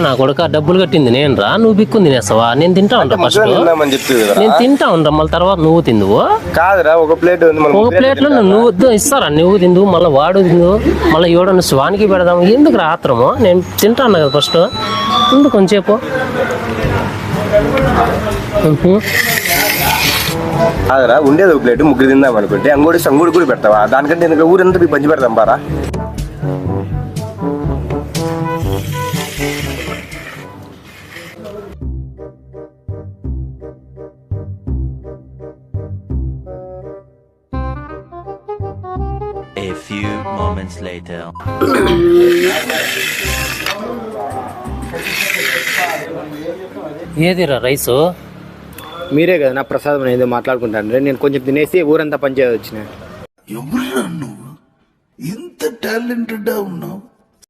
నా కొడుక డబ్బులు కట్టింది నేను రా, నువ్వు బిక్కుంది తినేస్తావా? నేను తింటా ఉంటా ఫస్ట్, నేను తింటా ఉంటా, మళ్ళీ తర్వాత నువ్వు తిందువు. కాదురా ఒక ప్లేట్ లో నువ్వు ఇస్తారా? నువ్వు తిందువు, మళ్ళీ వాడు తిందువు, మళ్ళీ ఎవడన్నా స్వానికి పెడదాము. ఎందుకు రాత్రము? నేను తింటా అన్నా కదా ఫస్ట్, ఉండు కొంచెంసేపు. కాదురా ఉండేది ఒక ప్లేట్, ముగ్గురు తిందాం అనుకుంటే అంగూడి కూడా పెడతావా? దానికంటే ఎందుకు ఊరంతా పంచి పెడదాం బారా. A few moments later. ఏదిరా రైసు? మీరే కదా నా ప్రసాదం ఏదో మాట్లాడుకుంటాను. నేను కొంచెం తినేసి ఊరంతా పనిచేయచ్చు వచ్చిన. ఎవరు నువ్వు ఇంత టాలెంటెడ్ ఉన్నావు?